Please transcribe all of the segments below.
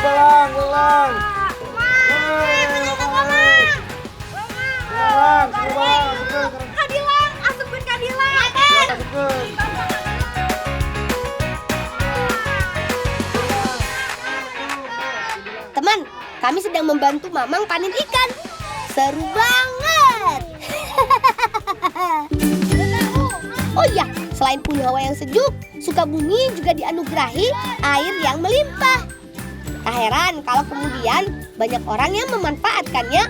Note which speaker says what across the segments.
Speaker 1: belang, belang.
Speaker 2: Kadilang, asupkan kadilang. Teman, kami sedang membantu Mamang panen ikan. Seru banget. Oh iya, selain punya hawa yang sejuk, Sukabumi juga dianugerahi air yang melimpah. Tak heran kalau kemudian banyak orang yang memanfaatkannya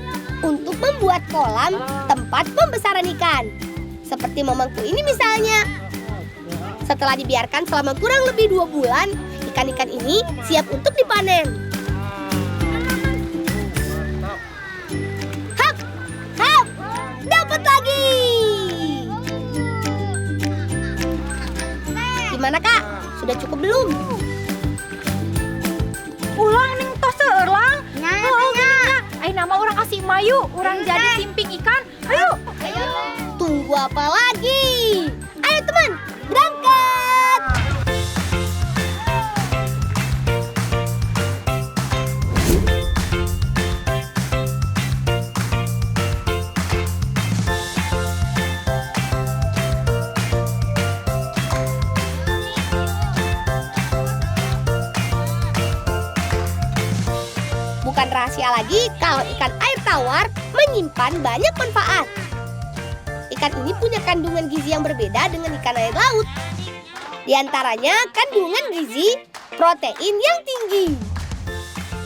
Speaker 2: untuk membuat kolam tempat pembesaran ikan. Seperti Mamangku ini misalnya. Setelah dibiarkan selama kurang lebih 2 bulan, ikan-ikan ini siap untuk dipanen. Hap, hap, dapat lagi. Gimana Kak? Sudah cukup belum?
Speaker 3: Ulang ning tos seueulang. Ai nama orang asing Mayu, orang jadi simping ikan. Ayo.
Speaker 2: Tunggu apa lagi? Ayo teman, berangkat! Bukan rahasia lagi kalau ikan air tawar menyimpan banyak manfaat. Ikan ini punya kandungan gizi yang berbeda dengan ikan air laut. Di antaranya kandungan gizi protein yang tinggi.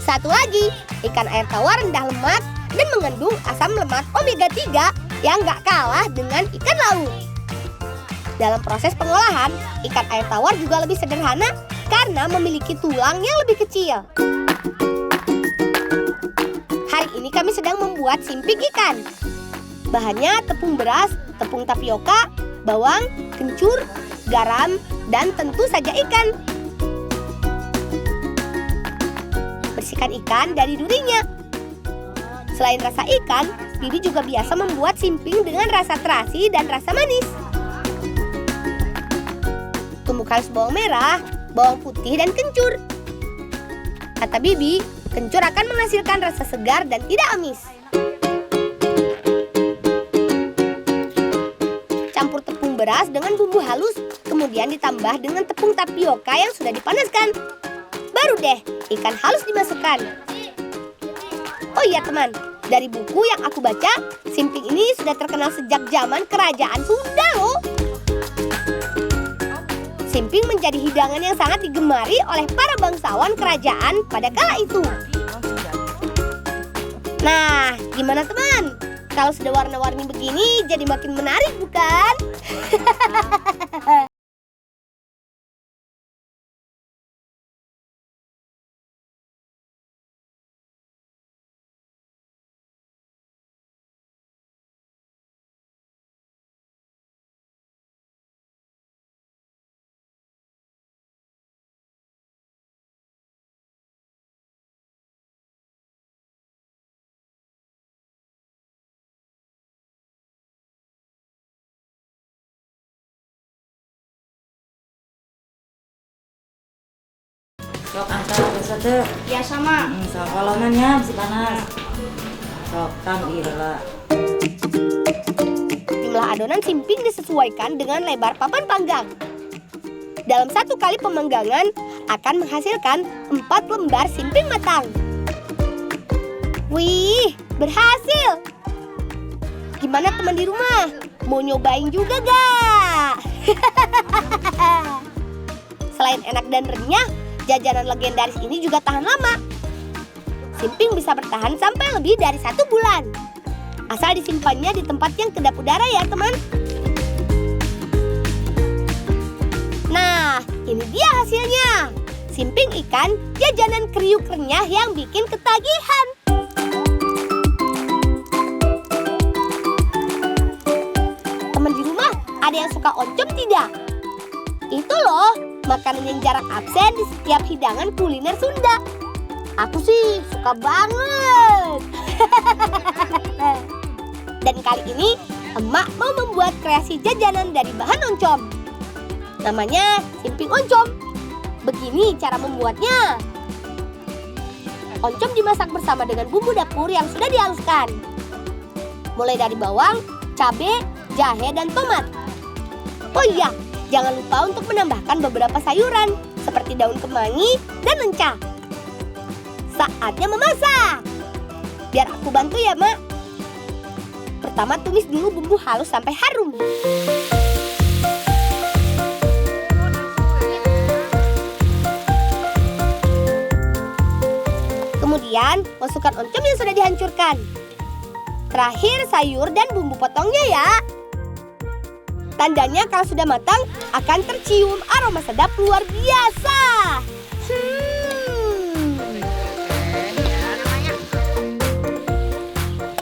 Speaker 2: Satu lagi, ikan air tawar rendah lemak dan mengandung asam lemak omega 3 yang gak kalah dengan ikan laut. Dalam proses pengolahan, ikan air tawar juga lebih sederhana karena memiliki tulang yang lebih kecil. Hari ini kami sedang membuat simping ikan. Bahannya tepung beras, tepung tapioka, bawang, kencur, garam, dan tentu saja ikan. Bersihkan ikan dari durinya. Selain rasa ikan, Bibi juga biasa membuat simping dengan rasa terasi dan rasa manis. Tumbuk halus bawang merah, bawang putih, dan kencur. Kata Bibi, kencur akan menghasilkan rasa segar dan tidak amis. Campur tepung beras dengan bumbu halus, kemudian ditambah dengan tepung tapioka yang sudah dipanaskan. Baru deh, ikan halus dimasukkan. Oh iya teman, dari buku yang aku baca, simping ini sudah terkenal sejak zaman kerajaan Sunda loh. Simping menjadi hidangan yang sangat digemari oleh para bangsawan kerajaan pada kala itu. Nah, gimana teman? Kalau sudah warna-warni begini jadi makin menarik bukan?
Speaker 4: Sok angkat biasa teh.
Speaker 3: Ya sama.
Speaker 4: Sok kolonannya masih panas. Sok tambah lah.
Speaker 2: Jumlah adonan simping disesuaikan dengan lebar papan panggang. Dalam 1 kali pemanggangan akan menghasilkan 4 lembar simping matang. Wih, berhasil! Gimana teman di rumah? Mau nyobain juga gak? Selain enak dan renyah, jajanan legendaris ini juga tahan lama. Simping bisa bertahan sampai lebih dari 1 bulan. Asal disimpannya di tempat yang kedap udara ya teman. Nah, ini dia hasilnya. Simping ikan, jajanan kriuk renyah yang bikin ketagihan. Teman di rumah, ada yang suka oncom tidak? Itu loh, makanan yang jarang absen di setiap hidangan kuliner Sunda. Aku sih suka banget. Dan kali ini, emak mau membuat kreasi jajanan dari bahan oncom. Namanya simping oncom. Begini cara membuatnya. oncom dimasak bersama dengan bumbu dapur yang sudah dihaluskan. Mulai dari bawang, cabai, jahe, dan tomat. Oh iya, jangan lupa untuk menambahkan beberapa sayuran seperti daun kemangi dan lenca. Saatnya memasak. Biar aku bantu ya, Mak. Pertama tumis dulu bumbu halus sampai harum. Kemudian masukkan oncom yang sudah dihancurkan. Terakhir sayur dan bumbu potongnya ya. Tandanya kalau sudah matang akan tercium aroma sedap luar biasa.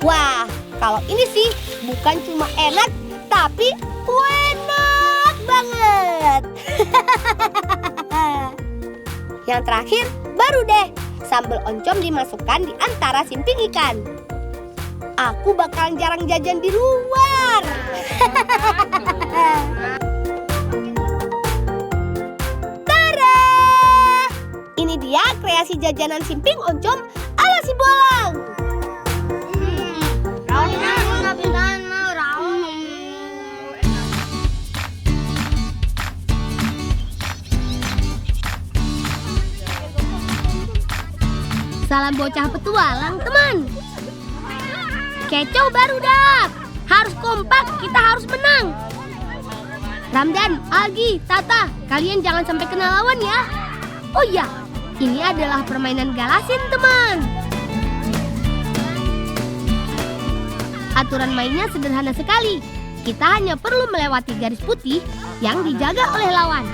Speaker 2: Wah, kalau ini sih bukan cuma enak, tapi enak banget. Yang terakhir, baru deh sambal oncom dimasukkan di antara simping ikan. Aku bakalan jarang jajan di luar. Tara! Ini dia kreasi jajanan simping oncom ala si Bolang. Salam bocah petualang, teman. Kecoh barudak. Harus kompak, kita harus menang. Ramdan, Algi, Tata, kalian jangan sampai kena lawan ya. Oh iya, ini adalah permainan galasin, teman. Aturan mainnya sederhana sekali. Kita hanya perlu melewati garis putih yang dijaga oleh lawan.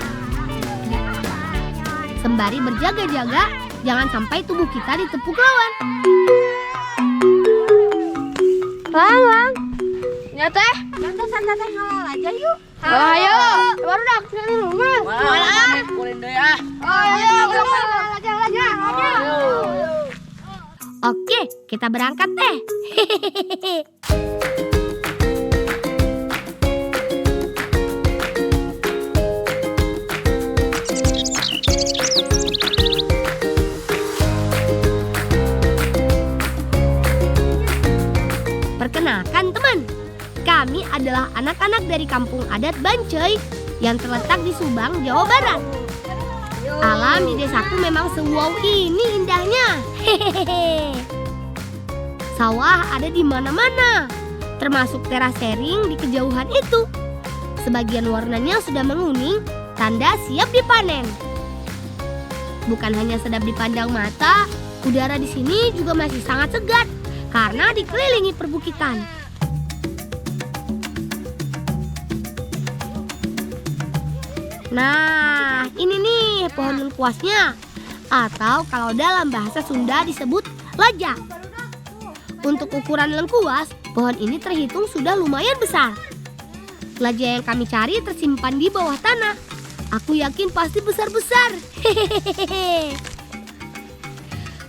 Speaker 2: Sembari berjaga-jaga, jangan sampai tubuh kita ditepuk lawan. Lang. Ya teh. Santai ngalal aja yuk. Ayo. Baru dak dari rumah. Mana? Kulin deui ah. Ayo, aja. Oke, kita berangkat deh. Perkenalkan teman, kami adalah anak-anak dari kampung adat Bancai yang terletak di Subang, Jawa Barat. Alam di desaku memang se-wow ini indahnya. Hehehe. Sawah ada di mana-mana, termasuk terasering di kejauhan itu. Sebagian warnanya sudah menguning, tanda siap dipanen. Bukan hanya sedap dipandang mata, udara di sini juga masih sangat segar karena dikelilingi perbukitan. Nah, ini nih pohon lengkuasnya, atau kalau dalam bahasa Sunda disebut laja. Untuk ukuran lengkuas, pohon ini terhitung sudah lumayan besar. Laja yang kami cari tersimpan di bawah tanah. Aku yakin pasti besar-besar. Hehehe.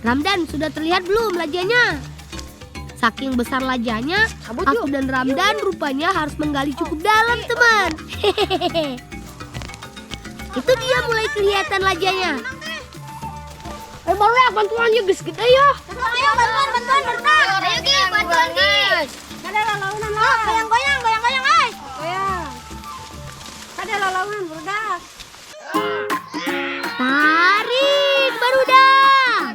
Speaker 2: Ramdan, sudah terlihat belum lajanya? Saking besar lajanya, aku dan Ramdan rupanya harus menggali cukup dalam, teman. Hehehe. Itu dia mulai kelihatan lajanya. Ayo baru ya, bantuannya guys, gede ya. Ayo bantuan. Ayo Gi, bantuan Gi. Ada lalaunan lah. Goyang, ay. Goyang. Ada lalaunan, barudak. Tarik, barudak.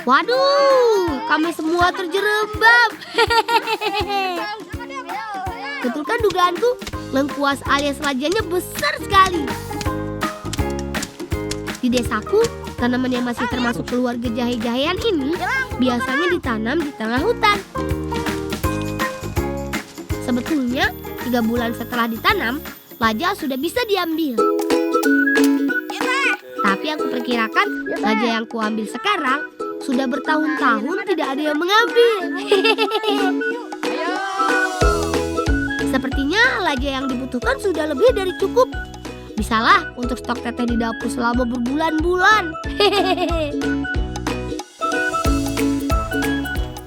Speaker 2: Waduh, kami semua terjerembab. Betul kan dugaanku? Lengkuas alias lajanya besar sekali. Di desaku, tanaman yang masih termasuk keluarga jahe-jahean ini biasanya ditanam di tengah hutan. Sebetulnya, 3 bulan setelah ditanam, laja sudah bisa diambil. Tapi aku perkirakan laja yang kuambil sekarang sudah bertahun-tahun tidak ada yang mengambil. Sepertinya laja yang dibutuhkan sudah lebih dari cukup. Bisalah untuk stok teteh di dapur selama berbulan-bulan.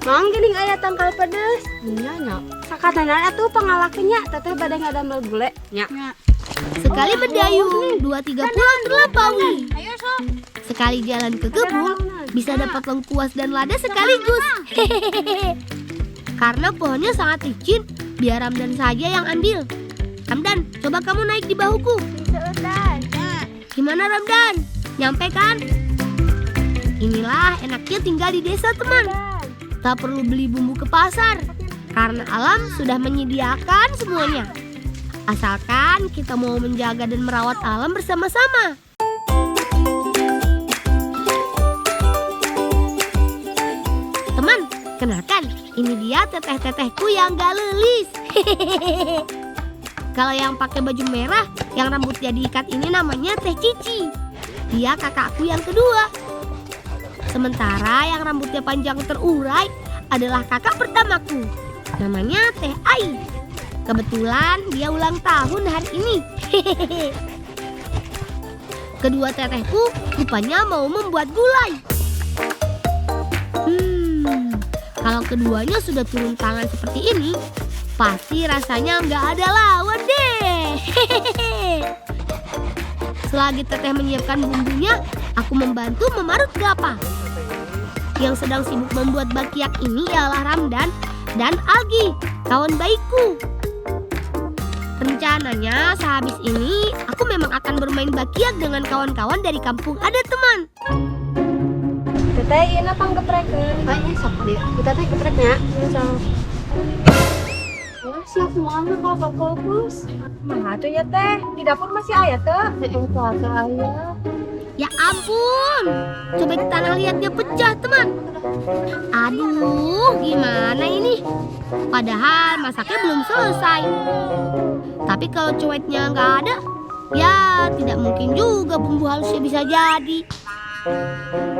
Speaker 1: Mang gini aya tangkal pedes. Nya. Sakatana atuh pangalakeunnya teteh bade ngadamel gule nya.
Speaker 2: Sekali mendayung, 2-3 pulau terlampaui. Sekali jalan ke kebun, bisa dapat lengkuas dan lada sekaligus. Karena pohonnya sangat licin, biar Ramdan saja yang ambil. Ramdan, coba kamu naik di bahuku. Gimana Ramdan? Nyampe kan? Inilah enaknya tinggal di desa teman. Tak perlu beli bumbu ke pasar, karena alam sudah menyediakan semuanya. Asalkan kita mau menjaga dan merawat alam bersama-sama. Teman, kenalkan, ini dia teteh-tetehku yang gak lelis. Kalau yang pakai baju merah, yang rambutnya diikat ini namanya Teh Cici. Dia kakakku yang kedua. Sementara yang rambutnya panjang terurai adalah kakak pertamaku. Namanya Teh Ai. Kebetulan dia ulang tahun hari ini. Kedua tetehku rupanya mau membuat gulai. Kalau keduanya sudah turun tangan seperti ini, pasti rasanya nggak ada lawan deh. Selagi teteh menyiapkan bumbunya, aku membantu memarut kelapa. Yang sedang sibuk membuat bakyak ini ialah Ramdan dan Algi, kawan baikku. Rencananya sehabis ini aku memang akan bermain bakyak dengan kawan-kawan dari kampung adat teman.
Speaker 1: Teteh ini pang geprekeun. Iya sok dia. Kita teh gepreknya. Sok. Siap semuanya kalau fokus.
Speaker 3: Mah atuh ya teh, di dapur masih aya teh.
Speaker 1: Itu aya.
Speaker 2: Ya ampun, coba di tanah liatnya pecah teman. Aduh, gimana ini? Padahal masaknya belum selesai. Tapi kalau cuetnya nggak ada, ya tidak mungkin juga bumbu halusnya bisa jadi.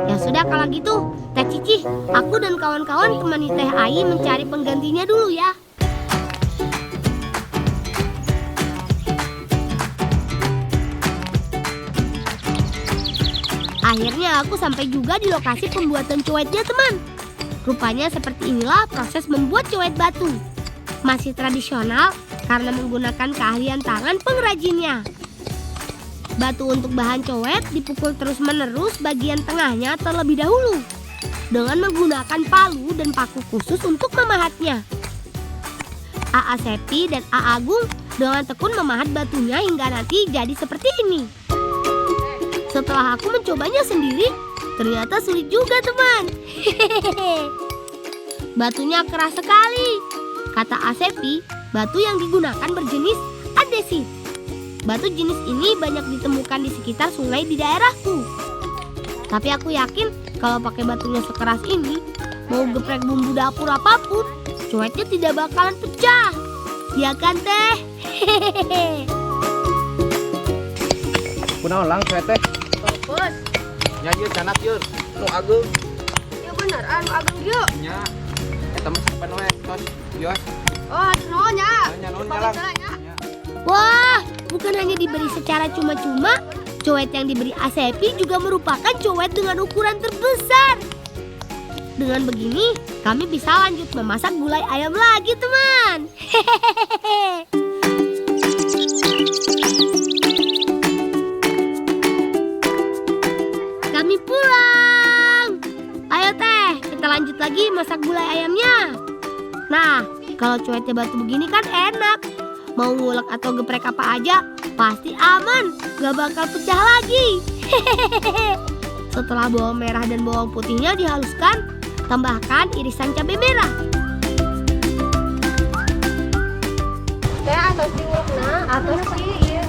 Speaker 2: Ya sudah kalau gitu, Teh Cici, aku dan kawan-kawan temani Teh Ai mencari penggantinya dulu ya. Akhirnya aku sampai juga di lokasi pembuatan cuetnya teman. Rupanya seperti inilah proses membuat cuet batu. Masih tradisional karena menggunakan keahlian tangan pengrajinnya. Batu untuk bahan coet dipukul terus-menerus bagian tengahnya terlebih dahulu dengan menggunakan palu dan paku khusus untuk memahatnya. A.A. Sepi dan A. Agung dengan tekun memahat batunya hingga nanti jadi seperti ini. Setelah aku mencobanya sendiri, ternyata sulit juga teman. Batunya keras sekali. Kata Asepi, batu yang digunakan berjenis andesit. Batu jenis ini banyak ditemukan di sekitar sungai di daerahku. Tapi aku yakin kalau pakai batunya sekeras ini, mau geprek bumbu dapur apapun, cuetnya tidak bakalan pecah. Ya kan teh?
Speaker 5: Kunaon lang cuet teh?
Speaker 1: Fokus.
Speaker 5: Nya ieu canak ieu nu ageung.
Speaker 1: Ya bener, anu ageng yuk.
Speaker 5: Nya eta mah sampean we tos yos.
Speaker 1: Oh, nuhunnya.
Speaker 5: Nya nuhun nya lang.
Speaker 2: Wah, bukan hanya diberi secara cuma-cuma, cuet yang diberi Asepi juga merupakan cuet dengan ukuran terbesar. Dengan begini, kami bisa lanjut memasak gulai ayam lagi, teman. Kami pulang. Ayo teh, kita lanjut lagi masak gulai ayamnya. Nah, kalau cuetnya batu begini kan enak. Mau ngulek atau geprek apa aja, pasti aman, gak bakal pecah lagi. Setelah bawang merah dan bawang putihnya dihaluskan, tambahkan irisan cabai merah.
Speaker 1: Teh atos diulekna, atos sih ieu.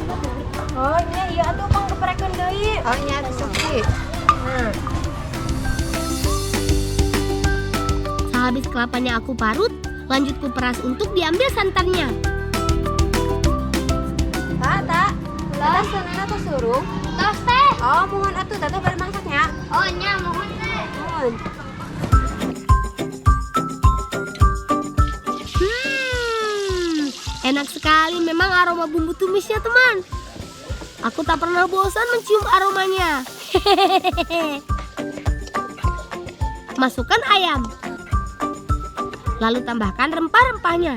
Speaker 3: Oh nya iya atuh pang geprekeun deui.
Speaker 1: Oh nya atos sih.
Speaker 3: Nah,
Speaker 2: Sehabis kelapanya aku parut, lanjut ku peras untuk diambil santannya.
Speaker 1: Tak. Teh senana tuh suruh.
Speaker 2: Tos teh.
Speaker 1: Oh, mohon atuh teh bari masaknya.
Speaker 2: Oh nya mohon teh.
Speaker 1: Mohon.
Speaker 2: Enak sekali memang aroma bumbu tumisnya teman. Aku tak pernah bosan mencium aromanya. Masukkan ayam. Lalu tambahkan rempah-rempahnya.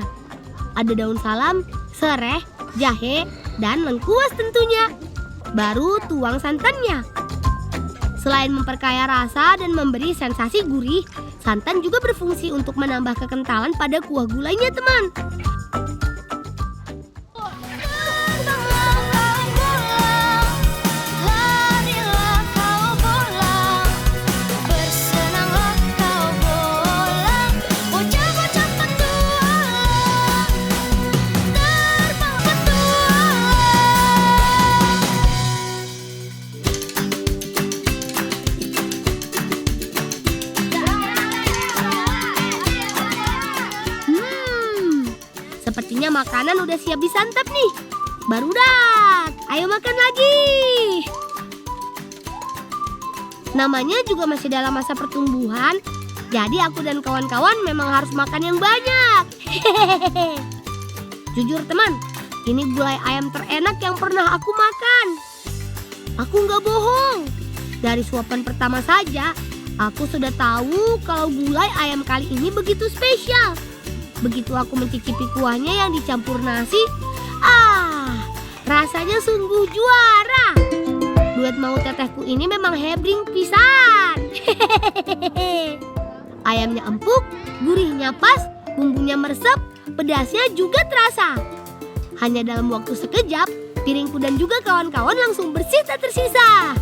Speaker 2: Ada daun salam, sereh, jahe, dan lengkuas tentunya. Baru tuang santannya. Selain memperkaya rasa dan memberi sensasi gurih, santan juga berfungsi untuk menambah kekentalan pada kuah gulainya, teman. Sepertinya makanan udah siap disantap nih. Barudak, ayo makan lagi. Namanya juga masih dalam masa pertumbuhan, jadi aku dan kawan-kawan memang harus makan yang banyak. Jujur teman, ini gulai ayam terenak yang pernah aku makan. Aku nggak bohong. Dari suapan pertama saja, aku sudah tahu kalau gulai ayam kali ini begitu spesial. Begitu aku mencicipi kuahnya yang dicampur nasi, rasanya sungguh juara. Duet mau tetehku ini memang hebring pisan. Ayamnya empuk, gurihnya pas, bumbunya meresap, pedasnya juga terasa. Hanya dalam waktu sekejap, piringku dan juga kawan-kawan langsung bersih tak tersisa.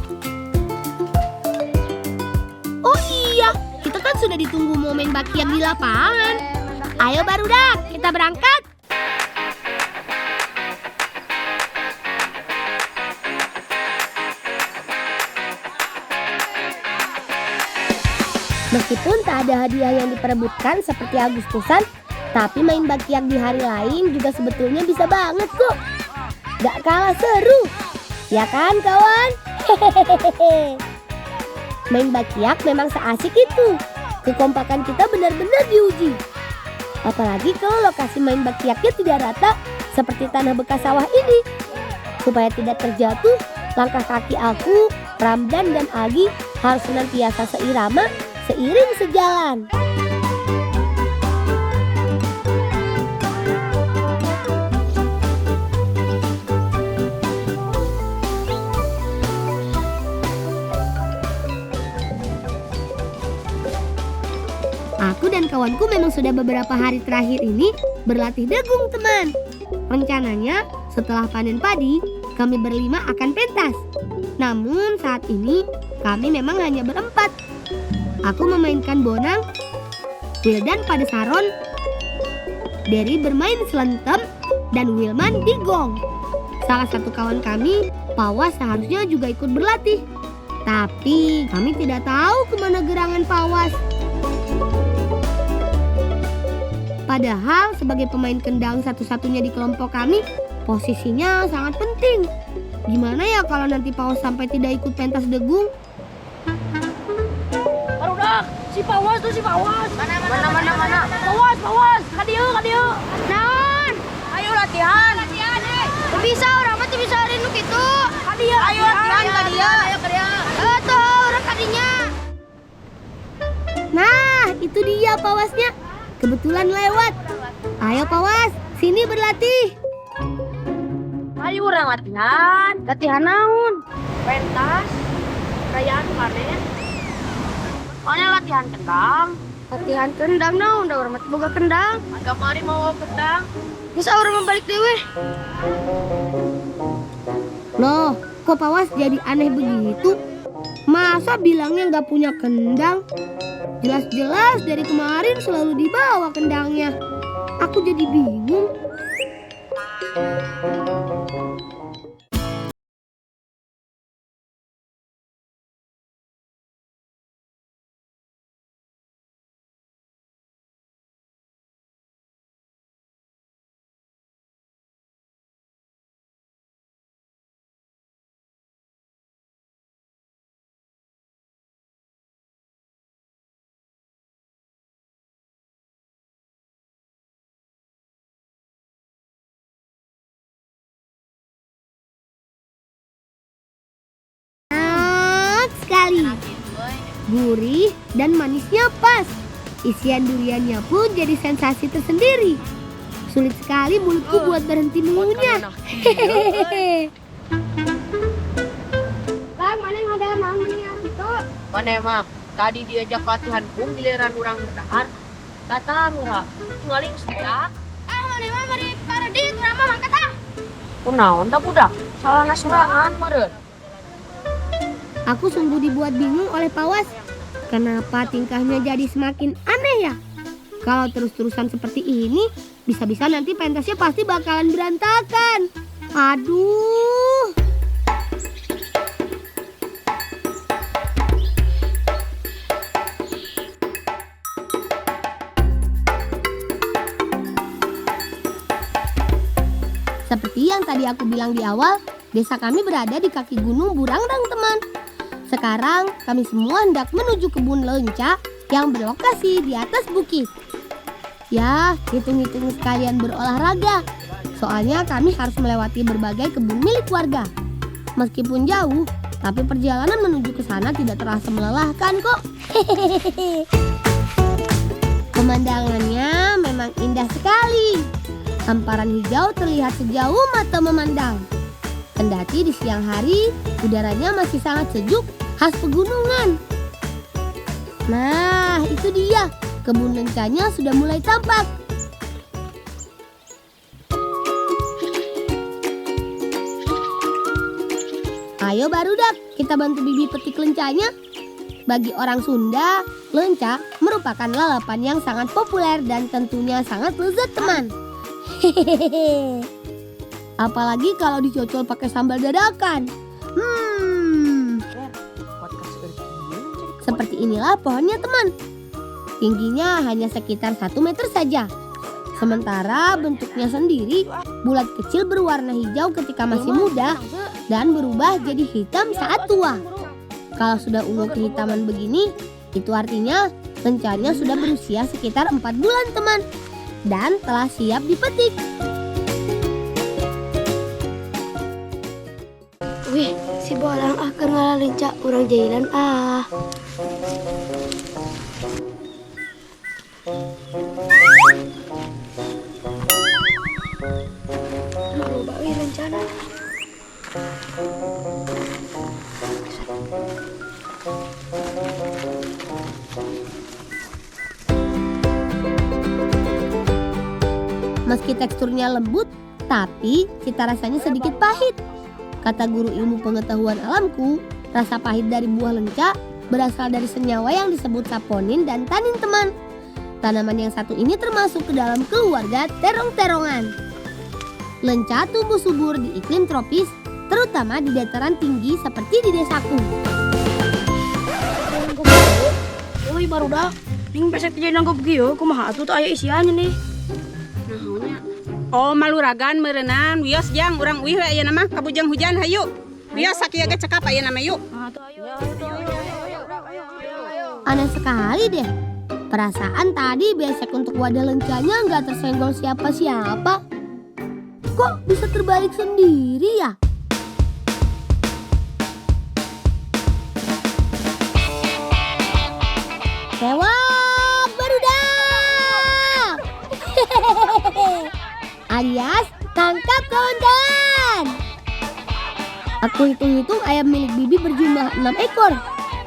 Speaker 2: Oh iya, kita kan sudah ditunggu momen bakyak di lapangan. Ayo barudak, kita berangkat. Meskipun tak ada hadiah yang diperebutkan seperti Agustusan, tapi main bakyak di hari lain juga sebetulnya bisa banget kok. Gak kalah seru, ya kan kawan? Hehehe. Main bakyak memang seasik itu. Kekompakan kita benar-benar diuji. Apalagi kalau lokasi main bakyaknya tidak rata seperti tanah bekas sawah ini. Supaya tidak terjatuh, langkah kaki aku, Ramdan dan Agi harus senantiasa seirama, seiring sejalan. Aku dan kawanku memang sudah beberapa hari terakhir ini berlatih degung, teman. Rencananya setelah panen padi, kami berlima akan pentas. Namun saat ini kami memang hanya berempat. Aku memainkan bonang, Wildan pada saron, Derry bermain selentem, dan Wilman di gong. Salah satu kawan kami, Pawas, seharusnya juga ikut berlatih. Tapi kami tidak tahu kemana gerangan Pawas. Padahal sebagai pemain kendang satu-satunya di kelompok kami, posisinya sangat penting. Gimana ya kalau nanti Pawas sampai tidak ikut pentas degung?
Speaker 3: Barudak, si Pawas tuh si Pawas. Mana. Pawas. Kadieu. Naon? Ayo latihan. Bisa orang mah bisa rindu gitu. Kadieu. Ayo latihan kadieu. Tuh orang kadinya.
Speaker 2: Nah, itu dia Pawasnya. Kebetulan lewat. Ayo Pawas, sini berlatih.
Speaker 3: Ayo orang latihan. Latihan naon? Pentas. Kayak panen. Soalnya latihan kendang.
Speaker 1: Latihan kendang naon, da urang mah boga kendang.
Speaker 3: Agak mari mau kendang.
Speaker 1: Bisa orang membalik dewe.
Speaker 2: Loh, kok Pawas jadi aneh begitu? Masa bilangnya nggak punya kendang? Jelas-jelas dari kemarin selalu dibawa kendangnya. Aku jadi bingung. Sekali, gurih dan manisnya pas. Isian duriannya pun jadi sensasi tersendiri. Sulit sekali mulutku buat berhenti mengunyah. Hehehe.
Speaker 1: Bang, mana yang ada naon ini itu?
Speaker 3: Mana emang? Tadi diajak latihan pun giliran orang berdahar. Kata murah, ngaling saya.
Speaker 2: Mana emang mari para di drama mangkat ah.
Speaker 3: Kunaon tak budak? Salah nasurangan meren.
Speaker 2: Aku sungguh dibuat bingung oleh Pawas. Kenapa tingkahnya jadi semakin aneh ya? Kalau terus-terusan seperti ini, bisa-bisa nanti pentasnya pasti bakalan berantakan. Aduh. Seperti yang tadi aku bilang di awal, desa kami berada di kaki gunung Burangrang, teman. Sekarang kami semua hendak menuju kebun lenca yang berlokasi di atas bukit. Ya, hitung-hitung sekalian berolahraga. Soalnya kami harus melewati berbagai kebun milik warga. Meskipun jauh, tapi perjalanan menuju ke sana tidak terasa melelahkan kok. Pemandangannya memang indah sekali. Hamparan hijau terlihat sejauh mata memandang. Kendati di siang hari, udaranya masih sangat sejuk khas pegunungan. Nah, itu dia. Kebun lencanya sudah mulai tampak. Ayo barudak, kita bantu Bibi petik lencanya. Bagi orang Sunda, lenca merupakan lalapan yang sangat populer dan tentunya sangat lezat, teman. Hehehe. Apalagi kalau dicocol pakai sambal dadakan. Seperti inilah pohonnya, teman. Tingginya hanya sekitar 1 meter saja. Sementara bentuknya sendiri bulat kecil berwarna hijau ketika masih muda dan berubah jadi hitam saat tua. Kalau sudah ungu kehitaman begini, itu artinya lencanya sudah berusia sekitar 4 bulan, teman. Dan telah siap dipetik.
Speaker 1: Wih, si bolang akan ngalah lenca orang jailan ah. Loba wih lencana.
Speaker 2: Meski teksturnya lembut, tapi cita rasanya sedikit pahit. Kata guru ilmu pengetahuan alamku, rasa pahit dari buah lenca berasal dari senyawa yang disebut saponin dan tanin, teman. Tanaman yang satu ini termasuk ke dalam keluarga terong-terongan. Lenca tumbuh subur di iklim tropis, terutama di dataran tinggi seperti di desaku.
Speaker 3: Woi barudak, ning besek jadi nanggap gieu, kumaha atuh teh aya isiannya nih.
Speaker 6: Oh maluragan merenang wios jang urang uih aya nama kabujang hujan hayu wios sakieu ge cekap aya nama yuk.
Speaker 2: Aneh sekali deh. Perasaan tadi besek untuk wadah lencanya nggak tersenggol siapa-siapa. Kok bisa terbalik sendiri ya? Tewak barudak! Alias tangkap kawan-kawan. Aku hitung-hitung ayam milik Bibi berjumlah 6 ekor.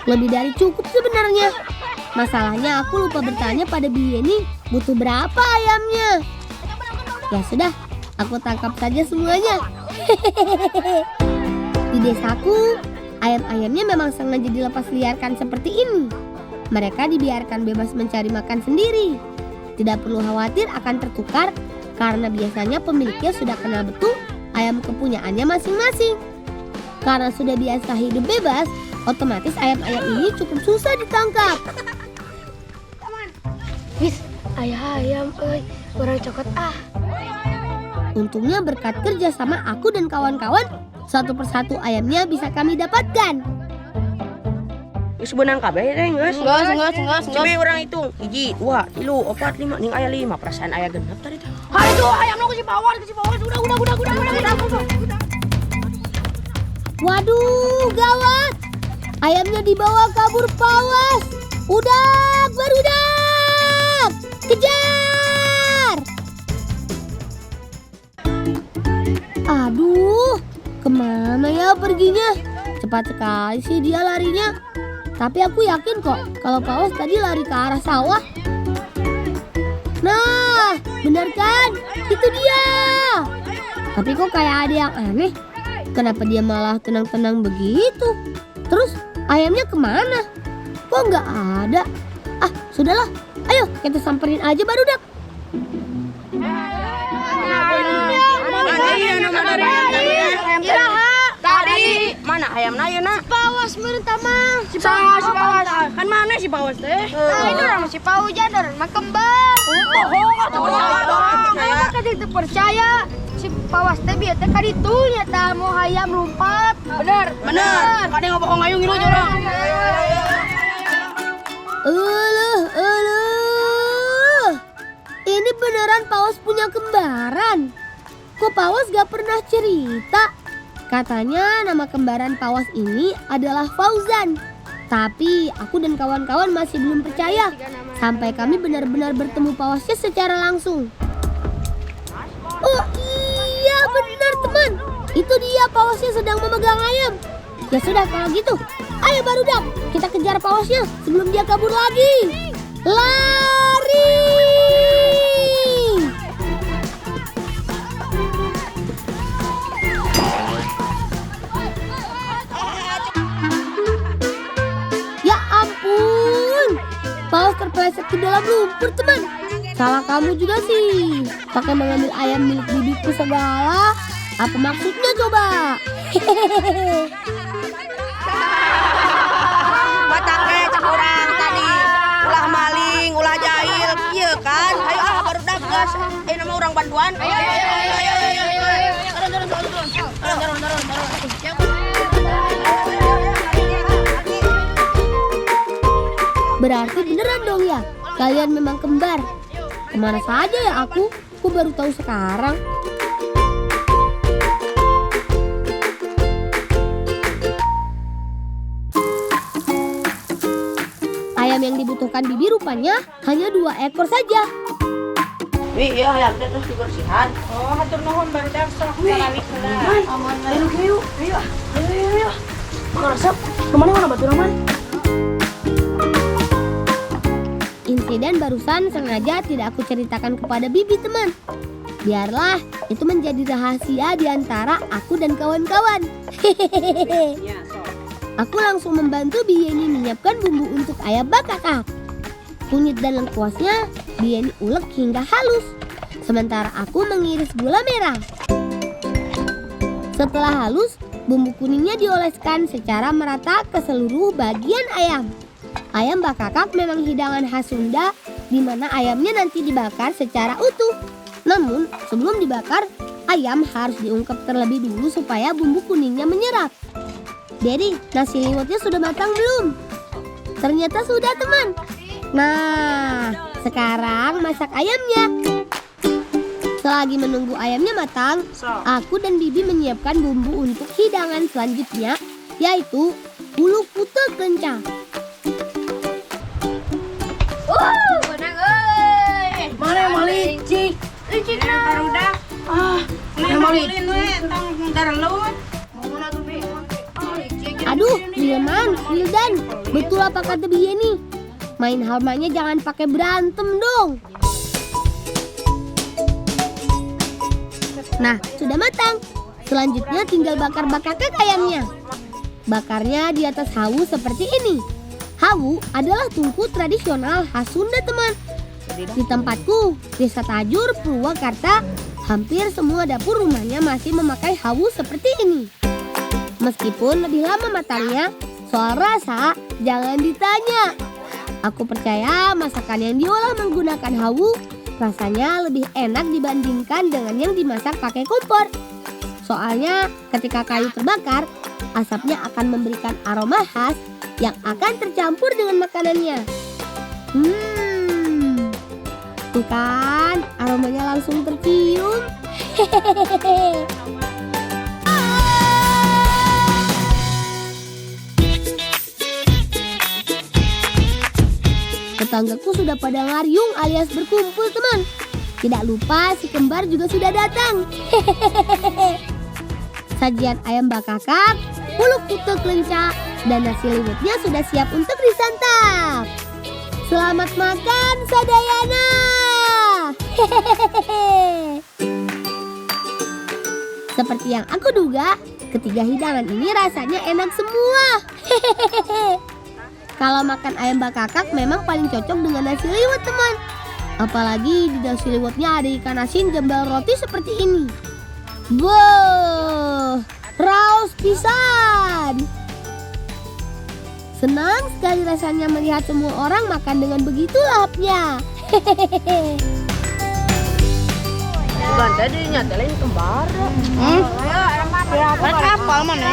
Speaker 2: Lebih dari cukup sebenarnya. Masalahnya aku lupa bertanya pada Bieni butuh berapa ayamnya. Ya sudah, aku tangkap saja semuanya. Di desaku, ayam-ayamnya memang sengaja dilepas liarkan seperti ini. Mereka dibiarkan bebas mencari makan sendiri. Tidak perlu khawatir akan tertukar karena biasanya pemiliknya sudah kenal betul ayam kepunyaannya masing-masing. Karena sudah biasa hidup bebas, otomatis ayam-ayam ini cukup susah ditangkap.
Speaker 1: Wis, ayam orang cokot ah.
Speaker 2: Untungnya berkat kerja sama aku dan kawan-kawan, satu persatu ayamnya bisa kami dapatkan.
Speaker 3: Geus beunang kabeh teh geus. Geus. Cime urang hitung 1, 2, 3, 4, 5 ning aya 5 perasaan aya genep tadi teh. Hari itu ayam nu si Pawas udah.
Speaker 2: Waduh, gawat. Ayamnya dibawa kabur Pawas. Udak, barudak. Kejar. Aduh, kemana ya perginya? Cepat sekali sih dia larinya.
Speaker 3: Tapi aku yakin kok kalau paus tadi lari ke arah sawah. Nah, benar kan? Itu dia. Tapi kok kayak ada yang aneh. Kenapa dia malah tenang-tenang begitu? Terus ayamnya kemana? Kok nggak ada? Ah, sudahlah. Ayo kita samperin aja barudak.
Speaker 1: Tadi mana ayamna ayeuna?
Speaker 3: Pawas merentah mang.
Speaker 1: Si Pawas. Kan mana si Pawas teh?
Speaker 3: Ini orang si Paujan, orang mah kembar. Kenapa kadang teu percaya? Si Pawas teh bieu teh kaditu nya mau hayam lompat.
Speaker 1: Bener. Kadang ngebohong ayung gitu orang.
Speaker 3: Ini beneran Pawas punya kembaran. Kok Pawas gak pernah cerita? Katanya nama kembaran Pawas ini adalah Fauzan. Tapi aku dan kawan-kawan masih belum percaya sampai kami benar-benar bertemu Pawasnya secara langsung. Oh iya benar teman. Itu dia Pawasnya sedang memegang ayam. Ya sudah kalau gitu, ayo barudak kita kejar Pawasnya sebelum dia kabur lagi. Lari! Ya ampun, Paus terpeleset ke dalam lumpur teman. Salah kamu juga sih, pakai mengambil ayam milik bibiku segala. Apa maksudnya coba? Hehehe.
Speaker 1: Batangke cekurang tadi. Ulah maling, ulah jahil, kieu kan. Hayu barudak gas. Nama orang bantuan. Ayo. Turun.
Speaker 3: Berarti beneran dong ya, kalian memang kembar. Kemana saja ya aku baru tahu sekarang. Ayam yang dibutuhkan bibi rupanya hanya 2 ekor saja.
Speaker 1: Wi, ya ayam teh terus dibersihan.
Speaker 6: Oh, hatur nuhun barudak sok balik heula.
Speaker 1: Ayo. Ngerasap. Kemana batu raman?
Speaker 3: Insiden barusan sengaja tidak aku ceritakan kepada bibi teman. Biarlah itu menjadi rahasia di antara aku dan kawan-kawan. Hehehe.
Speaker 6: Ya, sok.
Speaker 3: Aku langsung membantu Bieni menyiapkan bumbu untuk ayam bakakak. Kunyit dan lengkuasnya Bieni ulek hingga halus. Sementara aku mengiris gula merah. Setelah halus, bumbu kuningnya dioleskan secara merata ke seluruh bagian ayam. Ayam bakakak memang hidangan khas Sunda di mana ayamnya nanti dibakar secara utuh. Namun, sebelum dibakar, ayam harus diungkep terlebih dulu supaya bumbu kuningnya menyerap. Dedi, nasi liwetnya sudah matang belum? Ternyata sudah teman. Nah, sekarang masak ayamnya. Selagi menunggu ayamnya matang, aku dan bibi menyiapkan bumbu untuk hidangan selanjutnya, yaitu bulu kutek kencang.
Speaker 1: Mana yang malicik?
Speaker 6: Barudak. Ngulin we tong darelut.
Speaker 3: Aduh, Wildan, betul apa kata Bieni? Main halmanya jangan pakai berantem dong. Nah, sudah matang. Selanjutnya tinggal bakar-bakar ayamnya. Bakarnya di atas hawu seperti ini. Hawu adalah tungku tradisional khas Sunda teman. Di tempatku, Desa Tajur, Purwakarta, hampir semua dapur rumahnya masih memakai hawu seperti ini. Meskipun lebih lama matangnya, soal rasa jangan ditanya. Aku percaya masakan yang diolah menggunakan hawu rasanya lebih enak dibandingkan dengan yang dimasak pakai kompor. Soalnya ketika kayu terbakar, asapnya akan memberikan aroma khas yang akan tercampur dengan makanannya. Tuh kan, aromanya langsung tercium. Hehehe. Tetanggaku sudah pada ngariung alias berkumpul teman. Tidak lupa si kembar juga sudah datang. Hehehe. Sajian ayam bakakak
Speaker 2: puluk tutuk lenca, dan nasi liwetnya sudah siap untuk disantap. Selamat makan, Sadayana! Hehehe. Seperti yang aku duga, ketiga hidangan ini rasanya enak semua. Hehehe. Kalau makan ayam bakakak memang paling cocok dengan nasi liwet, teman. Apalagi di nasi liwetnya ada ikan asin jambal roti seperti ini. Wow, raos pisan. Senang sekali rasanya melihat semua orang makan dengan begitu lahapnya. Hehehe.
Speaker 1: Bukan tadi nyatelin kembar.
Speaker 3: Apa mana?